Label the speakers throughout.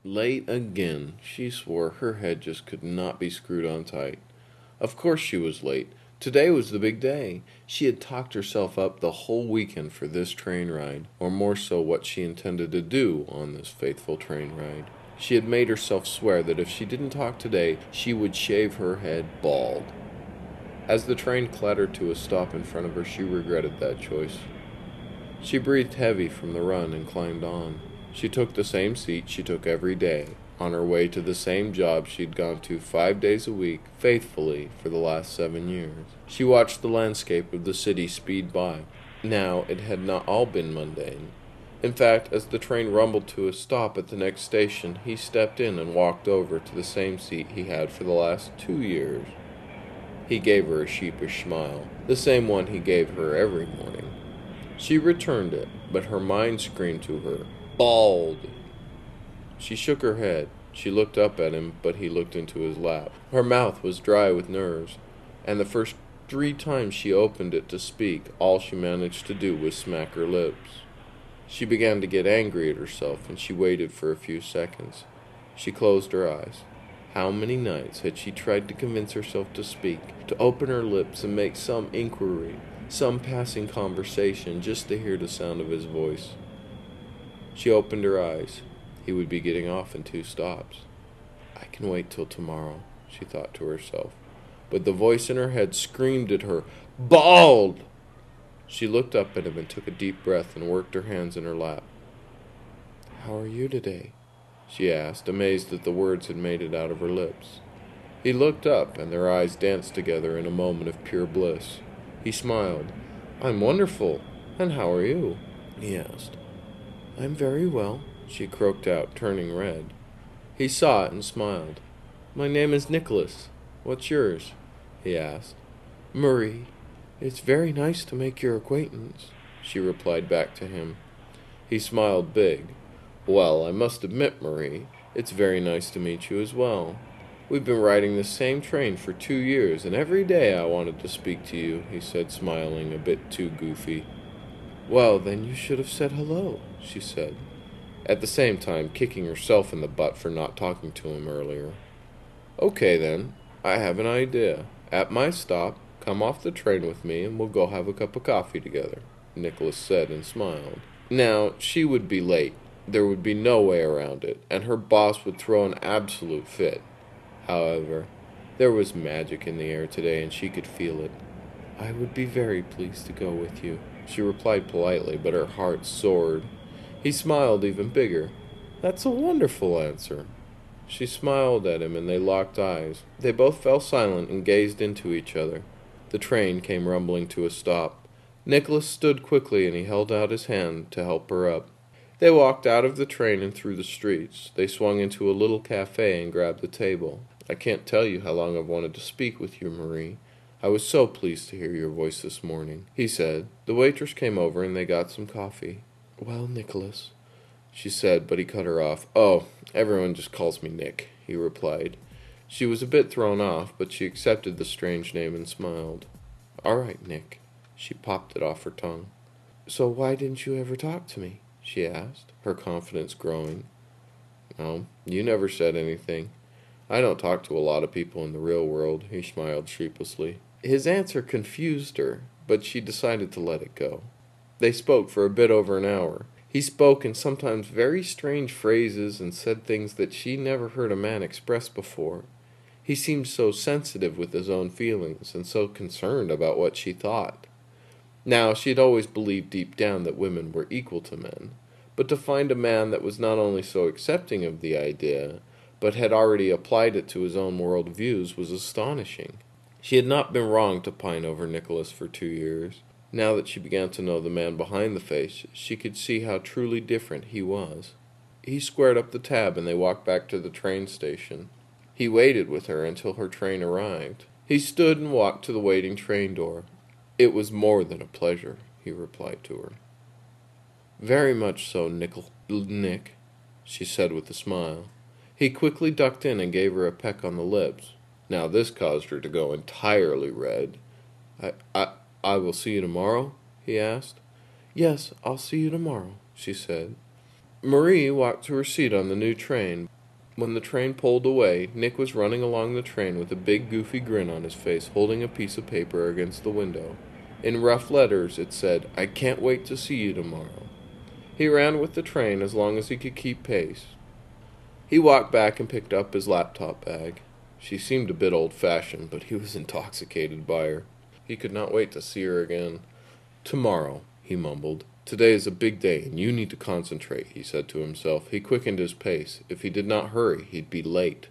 Speaker 1: Late again. She swore her head just could not be screwed on tight. Of course she was late. Today was the big day. She had talked herself up the whole weekend for this train ride, or more so what she intended to do on this faithful train ride. She had made herself swear that if she didn't talk today, she would shave her head bald. As the train clattered to a stop in front of her, she regretted that choice. She breathed heavy from the run and climbed on. She took the same seat she took every day, on her way to the same job she'd gone to 5 days a week, faithfully, for the last 7 years. She watched the landscape of the city speed by. Now it had not all been mundane. In fact, as the train rumbled to a stop at the next station, he stepped in and walked over to the same seat he had for the last 2 years. He gave her a sheepish smile, the same one he gave her every morning. She returned it, but her mind screamed to her, "Bald!" She shook her head. She looked up at him, but he looked into his lap. Her mouth was dry with nerves, and the first 3 times she opened it to speak, all she managed to do was smack her lips. She began to get angry at herself, and she waited for a few seconds. She closed her eyes. How many nights had she tried to convince herself to speak, to open her lips and make some inquiry, some passing conversation, just to hear the sound of his voice? She opened her eyes. He would be getting off in 2 stops. I can wait till tomorrow, she thought to herself. But the voice in her head screamed at her, "Bald!" She looked up at him and took a deep breath and worked her hands in her lap. "How are you today?" she asked, amazed that the words had made it out of her lips. He looked up, and their eyes danced together in a moment of pure bliss. He smiled. "I'm wonderful. And how are you?" he asked. "I'm very well," she croaked out, turning red. He saw it and smiled. "My name is Nicholas. What's yours?" he asked. "Marie. It's very nice to make your acquaintance," she replied back to him. He smiled big. "Well, I must admit, Marie, it's very nice to meet you as well. We've been riding the same train for 2 years, and every day I wanted to speak to you," he said, smiling a bit too goofy. "Well, then you should have said hello," she said, at the same time kicking herself in the butt for not talking to him earlier. "Okay, then. I have an idea. At my stop, come off the train with me and we'll go have a cup of coffee together," Nicholas said and smiled. Now, she would be late. There would be no way around it, and her boss would throw an absolute fit. However, there was magic in the air today, and she could feel it. "I would be very pleased to go with you," she replied politely, but her heart soared. He smiled even bigger. "That's a wonderful answer." She smiled at him, and they locked eyes. They both fell silent and gazed into each other. The train came rumbling to a stop. Nicholas stood quickly, and he held out his hand to help her up. They walked out of the train and through the streets. They swung into a little cafe and grabbed a table. "I can't tell you how long I've wanted to speak with you, Marie. I was so pleased to hear your voice this morning," he said. The waitress came over and they got some coffee. "Well, Nicholas," she said, but he cut her off. "Oh, everyone just calls me Nick," he replied. She was a bit thrown off, but she accepted the strange name and smiled. "All right, Nick." She popped it off her tongue. "So why didn't you ever talk to me?" she asked, her confidence growing. "Oh, you never said anything. I don't talk to a lot of people in the real world," he smiled sheepishly. His answer confused her, but she decided to let it go. They spoke for a bit over an hour. He spoke in sometimes very strange phrases and said things that she never heard a man express before. He seemed so sensitive with his own feelings and so concerned about what she thought. Now, she had always believed deep down that women were equal to men, but to find a man that was not only so accepting of the idea, but had already applied it to his own world views was astonishing. She had not been wrong to pine over Nicholas for 2 years. Now that she began to know the man behind the face, she could see how truly different he was. He squared up the tab and they walked back to the train station. He waited with her until her train arrived. He stood and walked to the waiting train door. "It was more than a pleasure," he replied to her. "Very much so, Nick," she said with a smile. He quickly ducked in and gave her a peck on the lips. Now this caused her to go entirely red. I will see you tomorrow?" he asked. "Yes, I'll see you tomorrow," she said. Marie walked to her seat on the new train, When the train pulled away, Nick was running along the train with a big goofy grin on his face, holding a piece of paper against the window. In rough letters it said, "I can't wait to see you tomorrow." He ran with the train as long as he could keep pace. He walked back and picked up his laptop bag. She seemed a bit old-fashioned, but he was intoxicated by her. He could not wait to see her again. "Tomorrow," he mumbled. "Today is a big day, and you need to concentrate," he said to himself. He quickened his pace. If he did not hurry, he'd be late.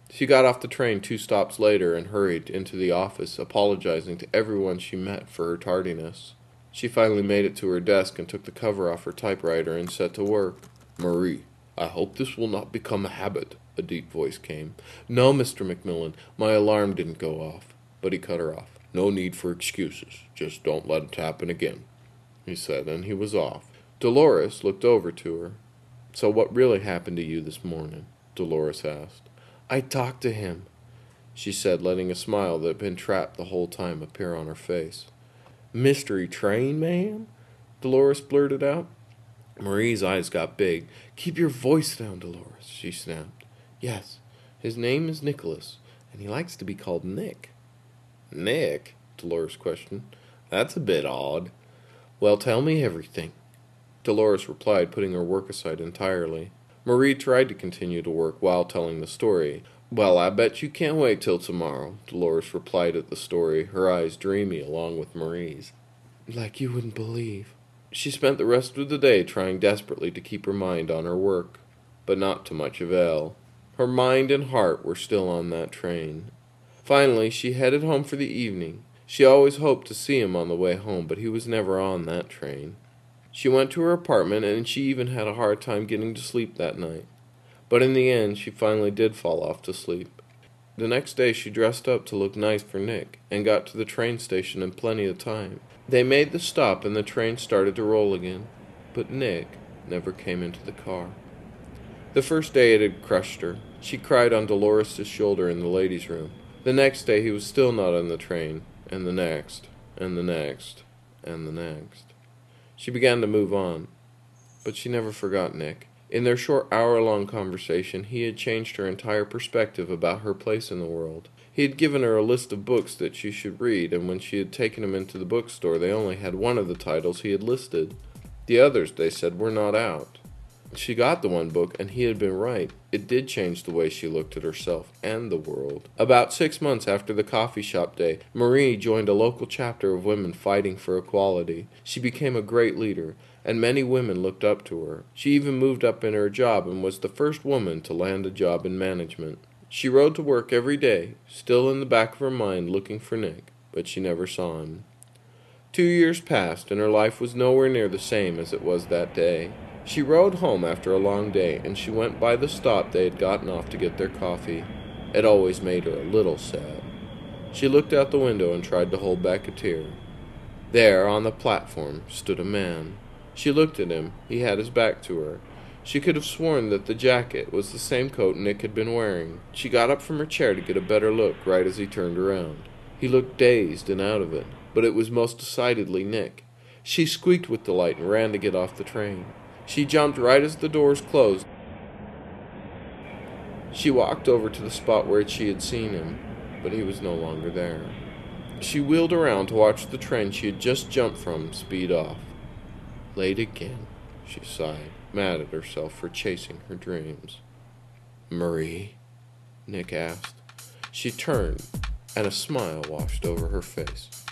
Speaker 1: She got off the train 2 stops later and hurried into the office, apologizing to everyone she met for her tardiness. She finally made it to her desk and took the cover off her typewriter and set to work. "Marie, I hope this will not become a habit," a deep voice came. "No, Mr. Macmillan, my alarm didn't go off." But he cut her off. "No need for excuses. Just don't let it happen again," he said, and he was off. Dolores looked over to her. "So what really happened to you this morning?" Dolores asked. "I talked to him," she said, letting a smile that had been trapped the whole time appear on her face. "Mystery train man?" Dolores blurted out. Marie's eyes got big. "Keep your voice down, Dolores," she snapped. "Yes, his name is Nicholas, and he likes to be called Nick." "Nick?" Dolores questioned. "That's a bit odd." "Well, tell me everything," Dolores replied, putting her work aside entirely. Marie tried to continue to work while telling the story. "Well, I bet you can't wait till tomorrow," Dolores replied at the story, her eyes dreamy along with Marie's. "Like you wouldn't believe." She spent the rest of the day trying desperately to keep her mind on her work, but not to much avail. Her mind and heart were still on that train. Finally, she headed home for the evening. She always hoped to see him on the way home, but he was never on that train. She went to her apartment, and she even had a hard time getting to sleep that night. But in the end, she finally did fall off to sleep. The next day, she dressed up to look nice for Nick, and got to the train station in plenty of time. They made the stop, and the train started to roll again. But Nick never came into the car. The first day it had crushed her. She cried on Dolores' shoulder in the ladies' room. The next day he was still not on the train, and the next, and the next, and the next. She began to move on, but she never forgot Nick. In their short hour-long conversation, he had changed her entire perspective about her place in the world. He had given her a list of books that she should read, and when she had taken him into the bookstore, they only had one of the titles he had listed. The others, they said, were not out. She got the one book, and he had been right. It did change the way she looked at herself and the world. About 6 months after the coffee shop day, Marie joined a local chapter of women fighting for equality. She became a great leader, and many women looked up to her. She even moved up in her job and was the first woman to land a job in management. She rode to work every day, still in the back of her mind looking for Nick, but she never saw him. 2 years passed, and her life was nowhere near the same as it was that day. She rode home after a long day, and she went by the stop they had gotten off to get their coffee. It always made her a little sad. She looked out the window and tried to hold back a tear. There, on the platform, stood a man. She looked at him. He had his back to her. She could have sworn that the jacket was the same coat Nick had been wearing. She got up from her chair to get a better look right as he turned around. He looked dazed and out of it, but it was most decidedly Nick. She squeaked with delight and ran to get off the train. She jumped right as the doors closed. She walked over to the spot where she had seen him, but he was no longer there. She wheeled around to watch the train she had just jumped from speed off. Late again, she sighed, mad at herself for chasing her dreams. "Marie?" Nick asked. She turned, and a smile washed over her face.